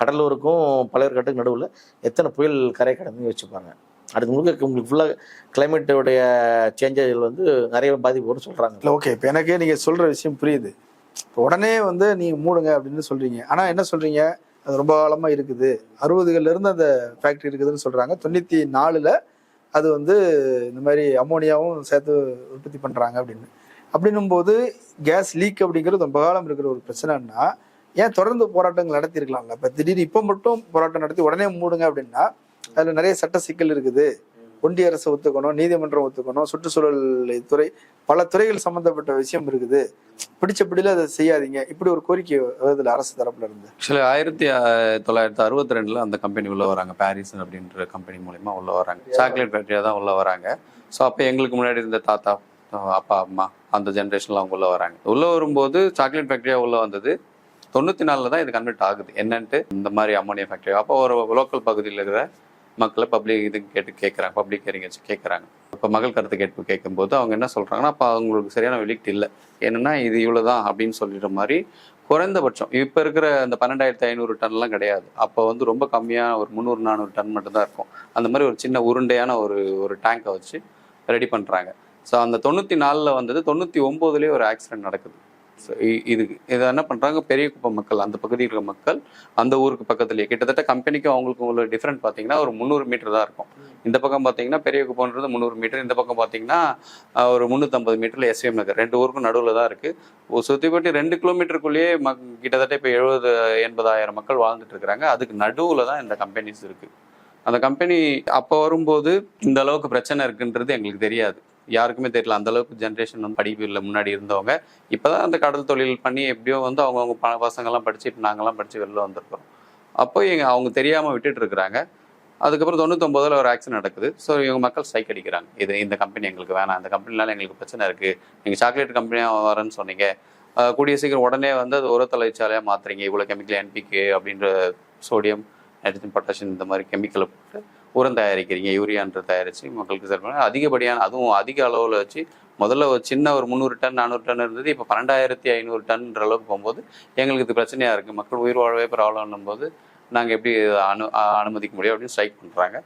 கடலூருக்கும் பழையர்காட்டுக்கு நடுவில் எத்தனை புயல் கரை கடந்து வச்சுப்பாங்க. அடுத்து முழுக்க உங்களுக்கு ஃபுல்லாக கிளைமேட்டோடைய சேஞ்சஸ் வந்து நிறைய பாதிப்பு வரும்னு சொல்கிறாங்க. இல்லை ஓகே, இப்போ எனக்கு நீங்கள் சொல்கிற விஷயம் புரியுது. இப்போ உடனே வந்து நீங்கள் மூடுங்க அப்படின்னு சொல்கிறீங்க. ஆனால் என்ன சொல்கிறீங்க, அது ரொம்ப காலமாக இருக்குது, 60கள்லேருந்து அந்த ஃபேக்ட்ரி இருக்குதுன்னு சொல்கிறாங்க. 94ல் அது வந்து இந்த மாதிரி அமோனியாவும் சேர்த்து உற்பத்தி பண்ணுறாங்க அப்படின்னும் போது கேஸ் லீக் அப்படிங்கிறது ரொம்ப காலம் இருக்கிற ஒரு பிரச்சனைன்னா ஏன் தொடர்ந்து போராட்டங்கள் நடத்திருக்கலாம்ல? இப்போ திடீர்னு இப்போ மட்டும் போராட்டம் நடத்தி உடனே மூடுங்க அப்படின்னா அதில் நிறைய சட்ட சிக்கல் இருக்குது. ஒன்றிய அரசு ஒத்துக்கணும், நீதிமன்றம் ஒத்துக்கணும், சுற்றுச்சூழல் துறை, பல துறைகள் சம்மந்தப்பட்ட விஷயம் இருக்குது. பிடிச்சபடியில் அதை செய்யாதீங்க, இப்படி ஒரு கோரிக்கை வருதுல அரசு தரப்புல இருந்து. ஆக்சுவலி 1962 அந்த கம்பெனி உள்ள வராங்க. பாரிஸ் அப்படின்ற கம்பெனி மூலமா உள்ள வராங்க. சாக்லேட் ஃபேக்டரியா தான் உள்ள வராங்க. ஸோ அப்போ எங்களுக்கு முன்னாடி இருந்த தாத்தா அப்பா அம்மா அந்த ஜென்ரேஷன்ல அவங்க உள்ள வராங்க. உள்ள வரும்போது சாக்லேட் ஃபேக்டரியா உள்ள வந்தது 94 தான் இது கன்வெர்ட் ஆகுது என்னன்ட்டு இந்த மாதிரி அமோனியா ஃபேக்டரி. அப்போ ஒரு லோக்கல் பகுதியில் இருக்கிற மக்களை பப்ளிக் இது கேட்குறாங்க, பப்ளிக் ஹியரிங் வச்சு கேட்குறாங்க. இப்போ மக்கள் கருத்து கேட்பு கேட்கும்போது அவங்க என்ன சொல்கிறாங்கன்னா, அப்போ அவங்களுக்கு சரியான வெளியிட்டு இல்லை, என்னென்னா இது இவ்வளோதான் அப்படின்னு சொல்லிடுற மாதிரி. குறைந்தபட்சம் இப்போ இருக்கிற அந்த 12,500 டன்லாம் கிடையாது. அப்போ வந்து ரொம்ப கம்மியாக ஒரு 300-400 டன் மட்டும்தான் இருக்கும். அந்த மாதிரி ஒரு சின்ன உருண்டையான ஒரு டேங்கை வச்சு ரெடி பண்ணுறாங்க. ஸோ அந்த 94ல் வந்தது. 99லேயே ஒரு ஆக்சிடென்ட் நடக்குது. ஸோ இதை என்ன பண்ணுறாங்க, பெரிய குப்பம் மக்கள், அந்த பகுதியில் இருக்கிற மக்கள், அந்த ஊருக்கு பக்கத்துலேயே கிட்டத்தட்ட கம்பெனிக்கும் அவங்களுக்கும் உள்ள டிஃப்ரெண்ட் பார்த்தீங்கன்னா ஒரு 300 மீட்டர் தான் இருக்கும். இந்த பக்கம் பார்த்தீங்கன்னா பெரிய குப்பம்ன்றது 300 மீட்டர், இந்த பக்கம் பார்த்தீங்கன்னா ஒரு 350 மீட்டரில் எஸ்விஎம் நகர், 2 ஊருக்கும் நடுவில் தான் இருக்குது. சுற்றிப்பட்டு 2 கிலோமீட்டருக்குள்ளேயே கிட்டத்தட்ட இப்போ 70-80 மக்கள் வாழ்ந்துட்டு இருக்கிறாங்க. அதுக்கு நடுவில் தான் இந்த கம்பெனிஸ் இருக்குது. அந்த கம்பெனி அப்போ வரும்போது இந்த அளவுக்கு பிரச்சனை இருக்குன்றது எங்களுக்கு தெரியாது, யாருக்குமே தெரியல. அந்த அளவுக்கு ஜென்ரேஷன் வந்து படிப்பு இல்லை முன்னாடி இருந்தவங்க. இப்போதான் அந்த கடல் தொழில் பண்ணி எப்படியோ வந்து அவங்க பசங்கள்லாம் படிச்சு இப்போ நாங்கள்லாம் படிச்சு வெளில வந்திருக்கிறோம். அப்போ அவங்க தெரியாமல் விட்டுட்டு இருக்கிறாங்க. அதுக்கப்புறம் 99ல் ஒரு ஆக்சிடென்ட் நடக்குது. ஸோ இவங்க மக்கள் ஸ்ட்ரைக் அடிக்கிறாங்க, இந்த கம்பெனி எங்களுக்கு வேணாம், இந்த கம்பெனினால எங்களுக்கு பிரச்சனை இருக்குது, நீங்கள் சாக்லேட் கம்பெனியாக வரேன்னு சொன்னீங்க, கூடிய சீக்கிரம் உடனே வந்து அது உர தொழிற்சாலையாக மாற்றுறீங்க, இவ்வளோ கெமிக்கல் என்பிகே அப்படின்ற சோடியம் நைட்ரஜன் பொட்டாசியம் இந்த மாதிரி கெமிக்கலை போட்டு உரம் தயாரிக்கிறீங்க, யூரியான்ற தயாரித்து மக்களுக்கு சரி பண்ண அதிகப்படியான, அதுவும் அதிக அளவில் வச்சு. முதல்ல ஒரு சின்ன ஒரு 300 டன் 400 டன் இருந்தது, இப்போ 12,500 டன்ன்ற அளவுக்கு போகும்போது எங்களுக்கு இது பிரச்சனையாக இருக்குது, மக்கள் உயிர் வாழவே ப்ராப்ளம்னும் போது நாங்கள் எப்படி அனுமதிக்க முடியும் அப்படின்னு ஸ்ட்ரைக் பண்ணுறாங்க.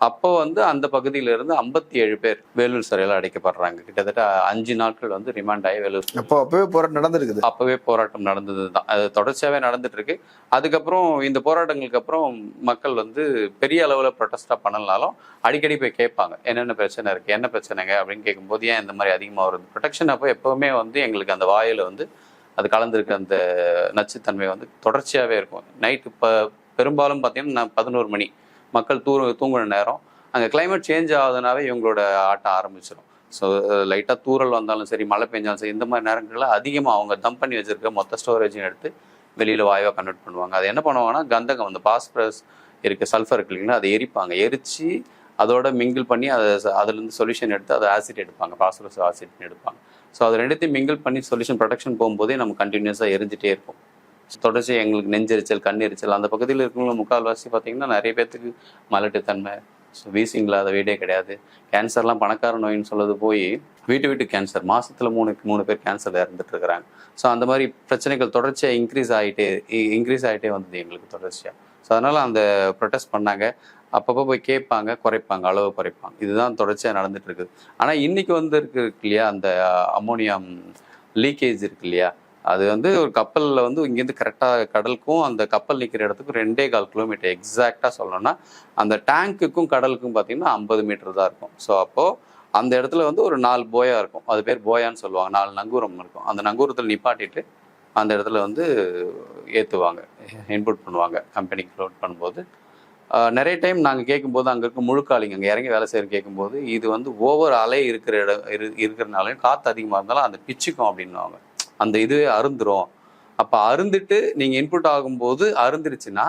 அப்போ வந்து அந்த பகுதியிலிருந்து 57 பேர் வேலூர் சிறையில் அடைக்கப்படுறாங்க. கிட்டத்தட்ட 5 நாட்கள் வந்து ரிமாண்ட் ஆகி வேலூர். அப்பவே போராட்டம் நடந்திருக்குது. அப்பவே போராட்டம் நடந்தது தான், அது தொடர்ச்சியாகவே நடந்துட்டு இருக்கு. அதுக்கப்புறம் இந்த போராட்டங்களுக்கு அப்புறம் மக்கள் வந்து பெரிய அளவில் ப்ரொட்டஸ்டாக பண்ணலனாலும் அடிக்கடி போய் கேட்பாங்க, என்னென்ன பிரச்சனை இருக்குது, என்ன பிரச்சனைங்க அப்படின்னு கேட்கும்போது, ஏன் இந்த மாதிரி அதிகமாக வருது ப்ரொடெக்ஷன். அப்போ எப்போவுமே வந்து எங்களுக்கு அந்த வாயில் வந்து அது கலந்துருக்க அந்த நச்சுத்தன்மை வந்து தொடர்ச்சியாகவே இருக்கும். நைட்டு பெரும்பாலும் பார்த்தீங்கன்னா 11 மணி மக்கள் தூங்குற நேரம், அங்கே கிளைமேட் சேஞ்ச் ஆகுதுனாவே இவங்களோட ஆட்டம் ஆரம்பிச்சிடும். ஸோ லைட்டாக தூரல் வந்தாலும் சரி, மழை பெஞ்சாலும் சரி, இந்த மாதிரி நேரங்களில் அதிகமாக அவங்க தம் பண்ணி வச்சுருக்க மொத்த ஸ்டோரேஜையும் எடுத்து வெளியில் வாயுவாக கன்வெர்ட் பண்ணுவாங்க. அது என்ன பண்ணுவாங்கன்னா, கந்தகம் அந்த பாஸ்பரஸ் இருக்குது, சல்ஃபர் இருக்கு இல்லைங்களா, அதை எரிப்பாங்க. எரித்து அதோட மிங்கிள் பண்ணி அதுலேருந்து சொல்யூஷன் எடுத்து அதை ஆசிட் எடுப்பாங்க, பாஸ்பரஸ் ஆசிட்னு எடுப்பாங்க. ஸோ அது ரெண்டுத்தையும் மிங்கிள் பண்ணி சொல்யூஷன் ப்ரொடக்ஷன் போகும்போதே நம்ம கண்டினியூஸாக எரிஞ்சிட்டே இருக்கும். தொடர்ச்சி எங்களுக்கு நெஞ்செரிச்சல், கண்ணெரிச்சல், அந்த பகுதியில் இருக்கிறவங்க முக்கால்வாசி பார்த்தீங்கன்னா நிறைய பேர்த்துக்கு மலட்டுத்தன்மை, ஸோ வீசிங் இல்லாத வீடே கிடையாது. கேன்சர்லாம் பணக்கார நோயின்னு சொல்லுறது போய் வீட்டு கேன்சர், மாதத்தில் 3 பேர் கேன்சரில் இறந்துட்டு இருக்கிறாங்க. ஸோ அந்த மாதிரி பிரச்சனைகள் தொடர்ச்சியாக இன்க்ரீஸ் ஆகிட்டே வந்தது எங்களுக்கு தொடர்ச்சியாக. ஸோ அதனால் அந்த ப்ரொட்டஸ்ட் பண்ணாங்க. அப்பப்போ போய் கேட்பாங்க, குறைப்பாங்க, அளவு குறைப்பாங்க. இதுதான் தொடர்ச்சியாக நடந்துட்டு இருக்குது. ஆனால் இன்னைக்கு வந்து இருக்கு இல்லையா, அந்த அமோனியம் லீக்கேஜ் இருக்கு இல்லையா, அது வந்து ஒரு கப்பலில் வந்து இங்கேருந்து கரெக்டாக கடலுக்கும் அந்த கப்பல் நிற்கிற இடத்துக்கும் 2.25 கிலோமீட்டர் எக்ஸாக்டாக சொல்லணும்னா, அந்த டேங்க்குக்கும் கடலுக்கும் பார்த்தீங்கன்னா 50 மீட்டர் தான் இருக்கும். ஸோ அப்போது அந்த இடத்துல வந்து ஒரு 4 போயா இருக்கும், அது பேர் போயான்னு சொல்லுவாங்க, 4 நங்கூரம் இருக்கும். அந்த நங்கூரத்தில் நிப்பாட்டிட்டு அந்த இடத்துல வந்து ஏற்றுவாங்க, இன்புட் பண்ணுவாங்க கம்பெனிக்கு லோட் பண்ணும்போது. நிறைய டைம் நாங்கள் கேட்கும்போது அங்கே இருக்க முழுக்காலிங்க அங்கே இறங்கி வேலை செய்கிற கேட்கும்போது, இது வந்து ஓவர் அலை இருக்கிறனாலையும் காற்று அதிகமாக இருந்தாலும் அந்த பிச்சுக்கும் அப்படின்னுவாங்க, அந்த இதுவே அருந்துரும். அப்போ அருந்துட்டு நீங்கள் இன்புட் ஆகும்போது அருந்துருச்சுன்னா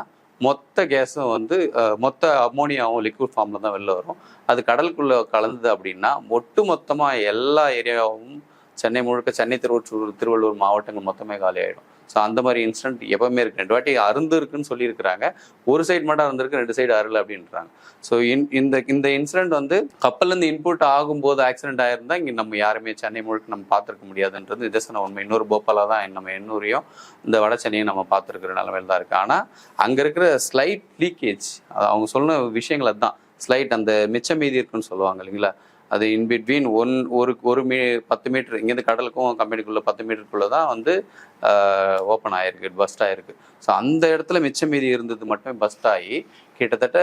மொத்த கேஸும் வந்து மொத்த அம்மோனியாவும் லிக்விட் ஃபார்மில் தான் வெளில வரும். அது கடலுக்குள்ளே கலந்தது அப்படின்னா ஒட்டு மொத்தமாக எல்லா ஏரியாவும் சென்னை முழுக்க, சென்னை, திருவள்ளூர் மாவட்டங்கள் மொத்தமே காலி ஆகிடும். ஸோ அந்த மாதிரி இன்சிடென்ட் எப்பவுமே இருக்கு. 2 வாட்டி அருந்து இருக்குன்னு சொல்லியிருக்கிறாங்க. ஒரு சைடு மட்டும் அருந்திருக்கு, 2 சைடு அருள் அப்படின்றாங்க. ஸோ இந்த இன்சிடென்ட் வந்து கப்பல்லேருந்து இன்புட் ஆகும்போது ஆக்சிடென்ட் ஆயிருந்தா இங்கே நம்ம யாருமே சென்னை முழுக்க நம்ம பார்த்துருக்க முடியாதுன்றது நிதர்சன உண்மை. இன்னொரு போப்பாலாக தான் நம்ம எண்ணூரையும் இந்த வட சென்னையும் நம்ம பார்த்துருக்குற நிலமையில் தான் இருக்குது. ஆனால் அங்கே இருக்கிற ஸ்லைட் லீக்கேஜ், அவங்க சொன்ன விஷயங்கள் அதுதான். ஸ்லைட் அந்த மிச்சம் மீதி இருக்குன்னு சொல்லுவாங்க இல்லைங்களா, அது இன்பிட்வீன் 10 மீட்டர் இங்கேருந்து கடலுக்கும் கம்பெனிக்குள்ளே 10 மீட்டருக்குள்ளே தான் வந்து ஓப்பன் ஆகிருக்கு, பஸ்ட் ஆகிருக்கு. ஸோ அந்த இடத்துல மிச்சம் மீதி இருந்தது மட்டுமே பஸ்ட் ஆகி கிட்டத்தட்ட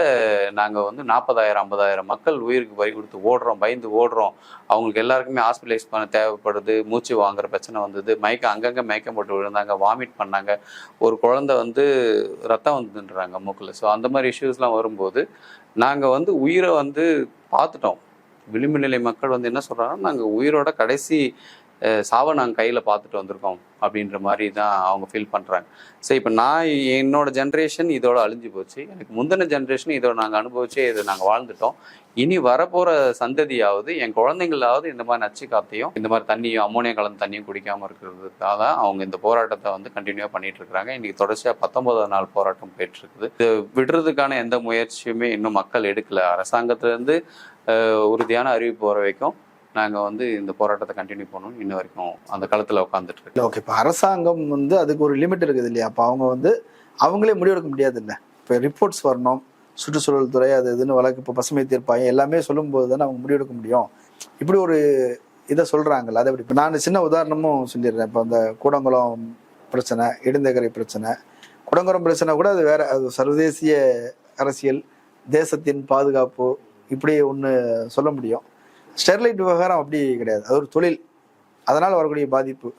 நாங்கள் வந்து 40,000-50,000 மக்கள் உயிருக்கு பறி கொடுத்து ஓடுறோம், பயந்து ஓடுறோம். அவங்களுக்கு எல்லாருக்குமே ஹாஸ்பிட்டலைஸ் பண்ண தேவைப்படுது, மூச்சு வாங்குற பிரச்சனை வந்தது, அங்கங்கே மயக்கம் போட்டு விழுந்தாங்க, வாமிட் பண்ணாங்க, ஒரு குழந்தை வந்து ரத்தம் வந்துன்றாங்க மூக்கில். ஸோ அந்த மாதிரி இஷ்யூஸ்லாம் வரும்போது நாங்கள் வந்து உயிரை வந்து பார்த்துட்டோம். விளிம்பு நிலை மக்கள் வந்து என்ன சொல்கிறாங்கன்னா, நாங்கள் உயிரோட கடைசி சாவை நாங்கள் கையில் பார்த்துட்டு வந்திருக்கோம் அப்படின்ற மாதிரி தான் அவங்க ஃபீல் பண்ணுறாங்க. ஸோ இப்போ என்னோட ஜென்ரேஷன் இதோட அழிஞ்சு போச்சு, எனக்கு முந்தின ஜென்ரேஷன் இதோட நாங்கள் அனுபவிச்சு இதை நாங்கள் வாழ்ந்துட்டோம். இனி வரப்போகிற சந்ததியாவது, என் குழந்தைங்களாவது இந்த மாதிரி நச்சு காத்தையும் இந்த மாதிரி தண்ணியும் அம்மோனியா கலந்த தண்ணியும் குடிக்காமல் இருக்கிறதுக்காக தான் அவங்க இந்த போராட்டத்தை வந்து கண்டினியூவாக பண்ணிட்டு இருக்கிறாங்க. இன்றைக்கி தொடர்ச்சியாக 19வது நாள் போராட்டம் போயிட்டு இருக்குது. இது விடுறதுக்கான எந்த முயற்சியுமே இன்னும் மக்கள் எடுக்கலை. அரசாங்கத்திலேருந்து உறுதியான அறிவிப்பு வர வரைக்கும் நாங்கள் வந்து இந்த போராட்டத்தை கண்டினியூ பண்ணணும். இன்ன வரைக்கும் அந்த களத்தில் உட்காந்துட்டு இருக்கு. ஓகே, இப்போ அரசாங்கம் வந்து அதுக்கு ஒரு லிமிட் இருக்குது இல்லையா? அப்போ அவங்க வந்து அவங்களே முடிவெடுக்க முடியாது இல்லை. இப்போ ரிப்போர்ட்ஸ் வரணும், சுற்றுச்சூழல் துறை அது இதுன்னு வழக்கு, இப்போ பசுமை தீர்ப்பாயம் எல்லாமே சொல்லும்போது தானே அவங்க முடிவெடுக்க முடியும். இப்படி ஒரு இதை சொல்கிறாங்கல்ல, அதை இப்போ நான் சின்ன உதாரணமும் சொல்லிடுறேன். இப்போ அந்த கூடங்குளம் பிரச்சனை, இடிந்தகரை பிரச்சனை, கூடங்குளம் பிரச்சனை கூட அது வேற, அது சர்வதேசிய அரசியல், தேசத்தின் பாதுகாப்பு, இப்படி ஒன்று சொல்ல முடியும். ஸ்டெர்லைட் விவகாரம் அப்படி கிடையாது, அது ஒரு தொழில், அதனால் வரக்கூடிய பாதிப்பு.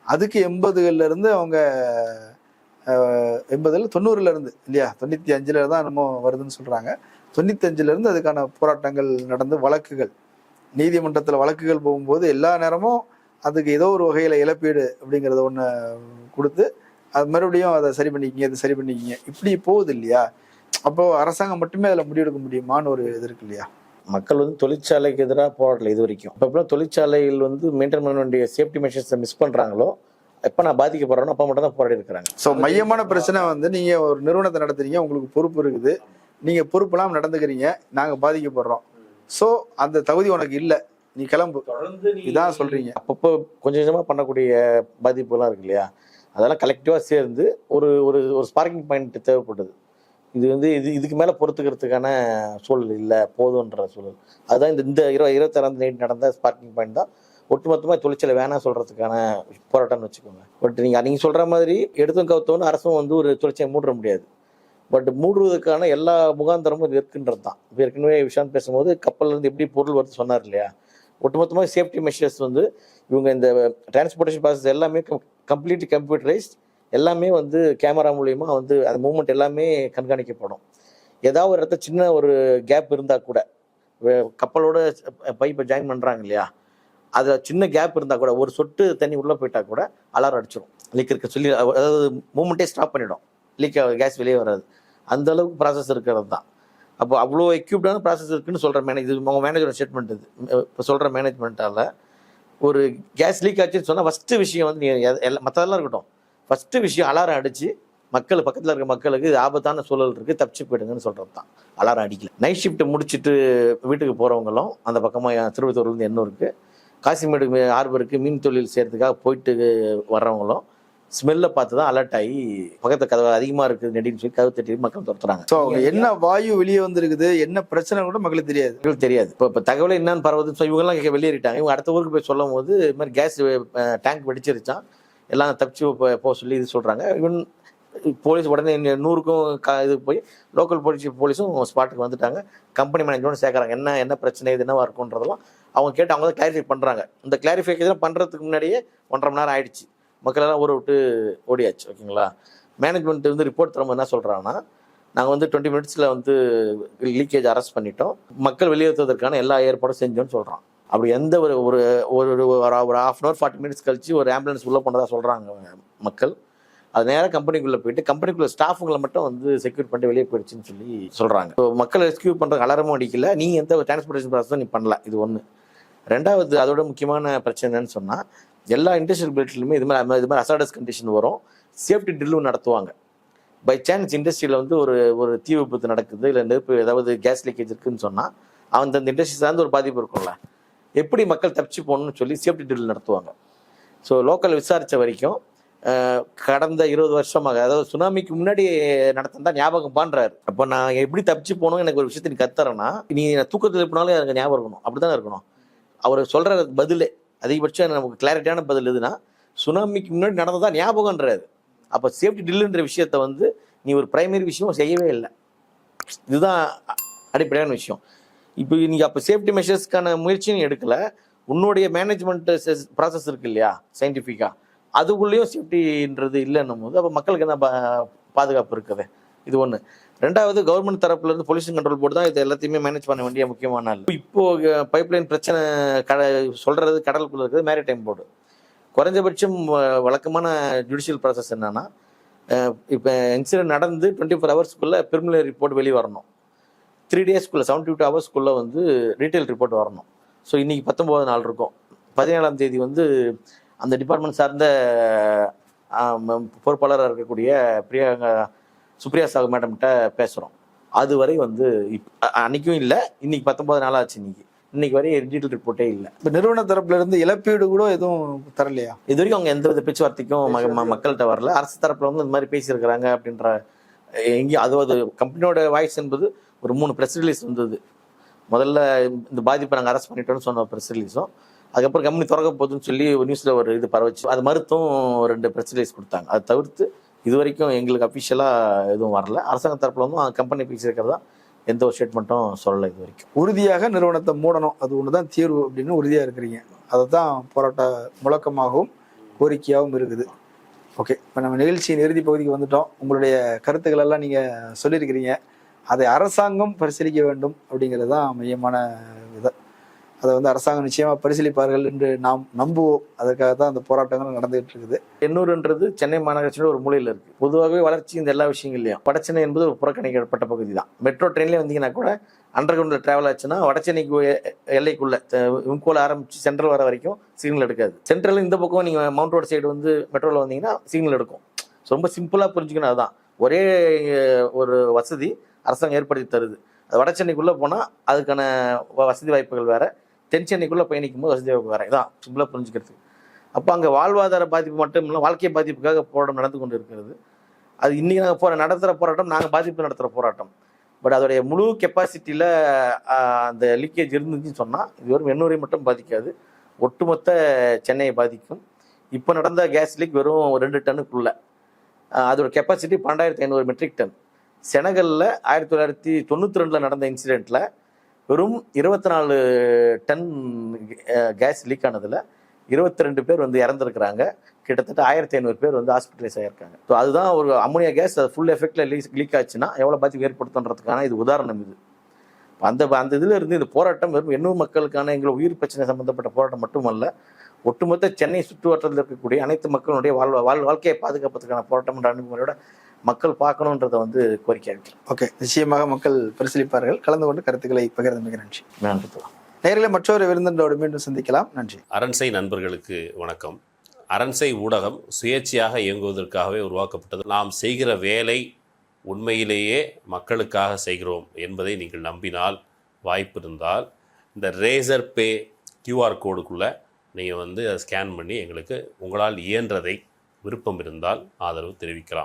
அதுக்கு 80களிலிருந்து அவங்க 80ல் 90லேருந்து இல்லையா, 95ல் தான் என்னமோ வருதுன்னு சொல்கிறாங்க. 95லேருந்து அதுக்கான போராட்டங்கள் நடந்து வழக்குகள், நீதிமன்றத்தில் வழக்குகள் போகும்போது எல்லா நேரமும் அதுக்கு ஏதோ ஒரு வகையில் இழப்பீடு அப்படிங்கிறத ஒன்று கொடுத்து அது மறுபடியும் அதை சரி பண்ணிக்கிங்க, இது சரி பண்ணிக்கிங்க, இப்படி போகுது இல்லையா? அப்போது அரசாங்கம் மட்டுமே அதில் முடிவெடுக்க முடியுமான்னு ஒரு இது இருக்கு இல்லையா? மக்கள் வந்து தொழிற்சாலைக்கு எதிராக போராடல இது வரைக்கும். இப்போ தொழிற்சாலையில் வந்து மெயின்டைன் பண்ண வேண்டிய சேஃப்டி மெஷர்ஸை மிஸ் பண்ணுறாங்களோ, எப்போ நான் பாதிக்கப்படுறேனோ அப்போ மட்டும் தான் போராடி இருக்கிறாங்க. ஸோ மையமான பிரச்சனை வந்து நீங்கள் ஒரு நிறுவனத்தை நடத்துறீங்க, உங்களுக்கு பொறுப்பு இருக்குது, நீங்கள் பொறுப்பெல்லாம் நடந்துக்கிறீங்க, நாங்கள் பாதிக்கப்படுறோம், ஸோ அந்த தகுதி உனக்கு இல்லை, நீ கிளம்பு, இதான் சொல்கிறீங்க. அப்பப்போ கொஞ்சம் கொஞ்சமாக பண்ணக்கூடிய பாதிப்புலாம் இருக்கு இல்லையா, அதெல்லாம் கலெக்டிவாக சேர்ந்து ஒரு ஒரு ஒரு ஸ்பார்க்கிங் பாயிண்ட் தேவைப்படுது. இது வந்து இதுக்கு மேலே பொறுத்துக்கிறதுக்கான சூழல் இல்லை, போதுன்ற சூழல். அதுதான் இந்த 26ஆம் தேதி நடந்த ஸ்பார்க்கிங் பாயிண்ட் தான் ஒட்டுமொத்தமாக தொழிற்சாலை வேணாம் சொல்கிறதுக்கான போராட்டம்னு வச்சுக்கோங்க. பட் நீங்கள் சொல்கிற மாதிரி எடுத்தும் கவுத்தோன்னு அரசும் வந்து ஒரு தொழிற்சாலை மூட முடியாது. பட் மூடுவதற்கான எல்லா முகாந்திரமும் இது இருக்குன்றது தான். இப்போ ஏற்கனவே விஷயம் பேசும்போது கப்பல்லேருந்து எப்படி பொருள் வருது சொன்னார் இல்லையா, ஒட்டுமொத்தமாக சேஃப்டி மெஷர்ஸ் வந்து இவங்க இந்த டிரான்ஸ்போர்ட்டேஷன் ப்ராசஸ் எல்லாமே கம்ப்ளீட்லி கம்ப்யூட்டரைஸ்ட், எல்லாமே வந்து கேமரா மூலிமா வந்து அந்த மூமெண்ட் எல்லாமே கண்காணிக்கப்படும். ஏதாவது ஒரு இடத்துல சின்ன ஒரு கேப் இருந்தால் கூட, கப்பலோட பைப்பை ஜாயின் பண்ணுறாங்க இல்லையா, அதில் சின்ன கேப் இருந்தால் கூட, ஒரு சொட்டு தண்ணி உள்ளே போயிட்டா கூட அலாரம் அடிச்சிடும், லீக் இருக்க சொல்லி, அதாவது மூமெண்ட்டே ஸ்டாப் பண்ணிவிடும், லீக் கேஸ் வெளியே வராது. அந்த அளவுக்கு ப்ராசஸ் இருக்கிறது தான். அப்போ அவ்வளோ எக்யூப்டான ப்ராசஸ் இருக்குன்னு சொல்கிற இது உங்கள் மேனேஜரோட ஸ்டேட்மெண்ட். இது இப்போ சொல்கிற மேனேஜ்மெண்ட்டால் ஒரு கேஸ் லீக் ஆச்சுன்னு சொன்னால் ஃபஸ்ட்டு விஷயம் வந்து நீங்கள் மற்றதெல்லாம் இருக்கட்டும், ஃபஸ்ட்டு விஷயம் அலாரம் அடித்து மக்கள், பக்கத்தில் இருக்க மக்களுக்கு இது ஆபத்தான சூழல் இருக்குது, தப்பிச்சு போயிடுங்கன்னு சொல்கிறது தான். அலாரம் அடிக்கல. நைட் ஷிஃப்ட்டு முடிச்சுட்டு வீட்டுக்கு போகிறவங்களும் அந்த பக்கமாக திருவத்தூர்லேருந்து எண்ணூருக்கு, காசிமேடு ஹார்பருக்கு மீன் தொழில் செய்கிறதுக்காக போயிட்டு வர்றவங்களும் ஸ்மெல்லை பார்த்து தான் அலர்ட் ஆகி பக்கத்து கதவு அதிகமாக இருக்குது நெடின்னு சொல்லி கதவு தட்டி மக்கள் துரத்துறாங்க. ஸோ என்ன வாயு வெளியே வந்துருக்குது, என்ன பிரச்சனை கூட மக்களுக்கு தெரியாது. இப்போ தகவலை என்னன்னு பரவுது, இவங்கெல்லாம் வெளியேறிட்டாங்க. இவங்க அடுத்த ஊருக்கு போய் சொல்லும் போது இது மாதிரி கேஸ் டேங்க் வெடிச்சிருச்சான், எல்லாம் தப்பிச்சு போக சொல்லி இது சொல்கிறாங்க. இவன் போலீஸ் உடனே 100க்கும் இது போய் லோக்கல் போலீஸும் ஸ்பாட்டுக்கு வந்துட்டாங்க. கம்பெனி மேனேஜ்மெண்ட் சேர்க்குறாங்க, என்ன பிரச்சனை, இது என்னவா இருக்குன்றதெல்லாம் அவங்க கேட்டு அவங்க தான் கிளாரிஃபை பண்ணுறாங்க. இந்த கிளாரிஃபிகேஷன் பண்ணுறதுக்கு முன்னாடியே 1.5 மணி நேரம் ஆயிடுச்சு, மக்களெல்லாம் ஊரை விட்டு ஓடியாச்சு. ஓகேங்களா, மேனேஜ்மெண்ட் வந்து ரிப்போர்ட் தரும்போது என்ன சொல்கிறாங்கன்னா, நாங்கள் வந்து 20 மினிட்ஸில் வந்து லீக்கேஜ் அரெஸ்ட் பண்ணிட்டோம், மக்கள் வெளியேற்றுவதற்கான எல்லா ஏற்பாடும் செஞ்சோன்னு சொல்கிறான். அப்படி எந்த ஒரு ஒரு ஒரு 1/2 hour 40 மினிட்ஸ் கழிச்சு ஒரு ஆம்புலன்ஸ் உள்ளே போனதாக சொல்கிறாங்க மக்கள். அது நேராக கம்பெனிக்குள்ளே போயிட்டு கம்பெனிக்குள்ள ஸ்டாஃபுங்களை மட்டும் வந்து செக்யூர் பண்ணிட்டு வெளியே போயிடுச்சுன்னு சொல்லி சொல்கிறாங்க. ஸோ மக்களை ரெஸ்கியூ பண்ணுற அலாரமும் அடிக்கல, நீ எந்த டிரான்ஸ்போர்ட்டேஷன் ப்ராசஸும் நீ பண்ணல. இது ஒன்று. ரெண்டாவது, அதோட முக்கியமான பிரச்சனை என்னன்னு சொன்னால், எல்லா இண்டஸ்ட்ரியல் பில்ட்லையுமே இது மாதிரி அசாடஸ் கண்டிஷன் வரும், சேஃப்டி ட்ரில்லும் நடத்துவாங்க. பை சான்ஸ் இண்டஸ்ட்ரியில் வந்து ஒரு தீ விபத்து நடக்குது, இல்லை நெருப்பு ஏதாவது கேஸ் லீக்கேஜ் இருக்குதுன்னு சொன்னால் அந்த இண்டஸ்ட்ரி சார்ந்து ஒரு பாதிப்பு இருக்கும்ல, எப்படி மக்கள் தப்பிச்சு போகணும்னு சொல்லி சேஃப்டி ட்ரில் நடத்துவாங்க. ஸோ லோக்கல் விசாரித்த வரைக்கும் கடந்த 20 வருஷமாக, அதாவது சுனாமிக்கு முன்னாடி நடத்தினா ஞாபகம் பண்ணுறாரு. அப்போ நான் எப்படி தப்பிச்சு போகணும் எனக்கு ஒரு விஷயத்தை நீ கத்துறேன்னா, நீ தூக்கத்தில் இருப்பினாலும் எனக்கு ஞாபகம் இருக்கணும், அப்படி தானே இருக்கணும். அவர் சொல்கிற பதிலே அதிகபட்சம் நமக்கு கிளாரிட்டியான பதில் எதுனா, சுனாமிக்கு முன்னாடி நடந்ததா ஞாபகம்ன்றாரு. அப்போ சேஃப்டி ட்ரில்லுன்ற விஷயத்த வந்து நீ ஒரு பிரைமரி விஷயம் செய்யவே இல்லை. இதுதான் அடிப்படையான விஷயம். இப்போ நீங்கள் அப்போ சேஃப்டி மெஷர்ஸ்க்கான முயற்சியும் எடுக்கலை. உன்னுடைய மேனேஜ்மெண்ட் ப்ராசஸ் இருக்கு இல்லையா சயின்டிஃபிக்காக, அதுக்குள்ளேயும் சேஃப்டின்றது இல்லைன்னும் போது அப்போ மக்களுக்கு என்ன பாதுகாப்பு இருக்குது? இது ஒன்று. ரெண்டாவது, கவர்மெண்ட் தரப்புலேருந்து பொல்யூஷன் கண்ட்ரோல் போர்டு தான் இது எல்லாத்தையுமே மேனேஜ் பண்ண வேண்டிய முக்கியமான ஆள். இப்போது பைப்லைன் பிரச்சனை சொல்கிறது கடலுக்குள்ளே இருக்குது மேரிடைம் போர்டு. குறைஞ்சபட்சம் வழக்கமான ஜுடிஷியல் ப்ராசஸ் என்னன்னா, இப்போ இன்சிடென்ட் நடந்து 24 ஹவர்ஸ்க்குள்ளே பிரிமினரி ரிப்போர்ட் வெளியே வரணும். 3 டேஸ்க்குள்ளே 72 ஹவர்ஸ்க்குள்ளே வந்து டீட்டெயில் ரிப்போர்ட் வரணும். ஸோ இன்றைக்கி 19 நாள் இருக்கும். 17ஆம் தேதி வந்து அந்த டிபார்ட்மெண்ட் சார்ந்த பொறுப்பாளராக இருக்கக்கூடிய சுப்ரியா சாகு மேடம்கிட்ட பேசுகிறோம். அதுவரை வந்து அன்றைக்கும் இல்லை, இன்றைக்கி 19 நாள் ஆச்சு. இன்னைக்கு வரை டீட்டெயில் ரிப்போர்ட்டே இல்லை. இப்போ நிறுவன தரப்புல இருந்து இழப்பீடு கூட எதுவும் தரலையா? இது வரைக்கும் அவங்க எந்த வித பேச்சுவார்த்தைக்கும் மக்கள்கிட்ட வரல. அரசு தரப்புல வந்து இந்த மாதிரி பேசியிருக்கிறாங்க அப்படின்ற எங்கேயும் அது கம்பெனியோட வாய்ஸ் என்பது ஒரு 3 ப்ரெஸ் ரிலீஸ் வந்தது. முதல்ல இந்த பாதிப்பை நாங்கள் அரெஸ்ட் பண்ணிட்டோம்னு சொன்ன ப்ரெஸ் ரிலீஸும், அதுக்கப்புறம் கம்பெனி திறக்க போகுதுன்னு சொல்லி ஒரு நியூஸில் ஒரு இது பரவச்சு, அது மறுத்தும் 2 ப்ரெஸ் ரிலீஸ் கொடுத்தாங்க. அதை தவிர்த்து இது வரைக்கும் எங்களுக்கு அஃபிஷியலாக எதுவும் வரல. அரசாங்க தரப்புல வந்து கம்பெனி பேசியிருக்கிறதா எந்த ஒரு ஸ்டேட்மெண்ட்டும் சொல்லலை இது வரைக்கும். உறுதியாக நிறுவனத்தை மூடணும், அது ஒன்று தான் தீர்வு அப்படின்னு உறுதியாக இருக்கிறீங்க. அதை தான் போராட்ட முழக்கமாகவும் கோரிக்கையாகவும் இருக்குது. ஓகே, இப்போ நம்ம நிகழ்ச்சியின் இறுதி பகுதிக்கு வந்துட்டோம். உங்களுடைய கருத்துக்கள் எல்லாம் நீங்கள் சொல்லியிருக்கிறீங்க. அதை அரசாங்கம் பரிசீலிக்க வேண்டும் அப்படிங்கிறது தான் மையமான விதை. அதை வந்து அரசாங்கம் நிச்சயமாக பரிசீலிப்பார்கள் என்று நாம் நம்புவோம். அதற்காக தான் அந்த போராட்டங்கள் நடந்துகிட்டு இருக்குது. எண்ணூறுன்றது சென்னை மாநகராட்சியோட ஒரு மூலையில் இருக்குது. பொதுவாகவே வளர்ச்சி இந்த எல்லா விஷயங்கள்லையும் வடசென்னை என்பது ஒரு புறக்கணிக்கப்பட்ட பகுதி தான். மெட்ரோ ட்ரெயின்லேயே வந்தீங்கன்னா கூட அண்டர் கிரவுண்டில் ட்ராவல் ஆச்சுன்னா வடசென்னைக்கு எல்லைக்குள்ளே விம்கோல ஆரம்பித்து சென்ட்ரல் வர வரைக்கும் சிக்னல் எடுக்காது. சென்ட்ரல் இந்த பக்கம் நீங்கள் மவுண்ட் ரோடு சைடு வந்து மெட்ரோவில் வந்தீங்கன்னா சிக்னல் எடுக்கும். ரொம்ப சிம்பிளாக புரிஞ்சுக்கணும். அதுதான் ஒரே ஒரு வசதி அரசாங்கம் ஏற்படுத்தி தருது. அது வடசென்னைக்குள்ளே போனால் அதுக்கான வசதி வாய்ப்புகள் வேறு, தென் சென்னைக்குள்ளே பயணிக்கும் போது வசதி வாய்ப்பு வேறு. இதான் சிம்பிளாக புரிஞ்சுக்கிறதுக்கு. அப்போ அங்கே வாழ்வாதார பாதிப்பு மட்டும் இல்லை, வாழ்க்கை பாதிப்புக்காக போராட்டம் நடந்து கொண்டு இருக்கிறது. அது இன்றைக்கி நாங்கள் நடத்துகிற போராட்டம், நாங்கள் பாதிப்பு நடத்துகிற போராட்டம். பட் அதோடைய முழு கெப்பாசிட்டியில் அந்த லீக்கேஜ் இருந்துச்சுன்னு சொன்னால் இது வெறும் எண்ணூரை மட்டும் பாதிக்காது, ஒட்டுமொத்த சென்னையை பாதிக்கும். இப்போ நடந்த கேஸ் லீக் வெறும் 2 டன்னுக்குள்ளே, அதோட கெப்பாசிட்டி 12,500 மெட்ரிக் டன். செனகலில் 1992 நடந்த இன்சிடெண்ட்டில் வெறும் 24 டன் கேஸ் லீக் ஆனதில் 22 பேர் வந்து இறந்துருக்கிறாங்க. கிட்டத்தட்ட 1500 பேர் வந்து ஹாஸ்பிட்டலைஸ் ஆகியிருக்காங்க. ஸோ அதுதான் ஒரு அமோனியா கேஸ் அது ஃபுல் எஃபெக்டில் லீக் ஆச்சுன்னா எவ்வளோ பாதிப்பு ஏற்படுத்துன்றதுக்கான இது உதாரணம். இது அந்த இதில் இருந்து இந்த போராட்டம் வெறும் 800 மக்களுக்கான எங்களை உயிர் பிரச்சனை சம்மந்தப்பட்ட போராட்டம் மட்டுமல்ல, ஒட்டுமொத்த சென்னை சுற்றுவட்டத்தில் இருக்கக்கூடிய அனைத்து மக்களுடைய வாழ்க்கையை பாதுகாப்பதற்கான போராட்டம் என்ற அணுகுமுறையோட மக்கள் பார்க்கணுன்றதை வந்து கோரிக்கை இருக்கு. ஓகே, நிச்சயமாக மக்கள் பரிசீலிப்பார்கள். கலந்து கொண்டு கருத்துக்களை பகிர்ந்து மிக நன்றி. நேரிலே மற்றொரு விருந்தினரோடு மீண்டும் சந்திக்கலாம். நன்றி. அரண்சை நண்பர்களுக்கு வணக்கம். அரண்சை ஊடகம் சுயேட்சையாக இயங்குவதற்காகவே உருவாக்கப்பட்டது. நாம் செய்கிற வேலை உண்மையிலேயே மக்களுக்காக செய்கிறோம் என்பதை நீங்கள் நம்பினால், வாய்ப்பு இருந்தால் இந்த ரேசர் பே QR கோடுக்குள்ளே நீங்கள் வந்து அதை ஸ்கேன் பண்ணி எங்களுக்கு உங்களால் இயன்றதை விருப்பம் இருந்தால் ஆதரவு தெரிவிக்கலாம்.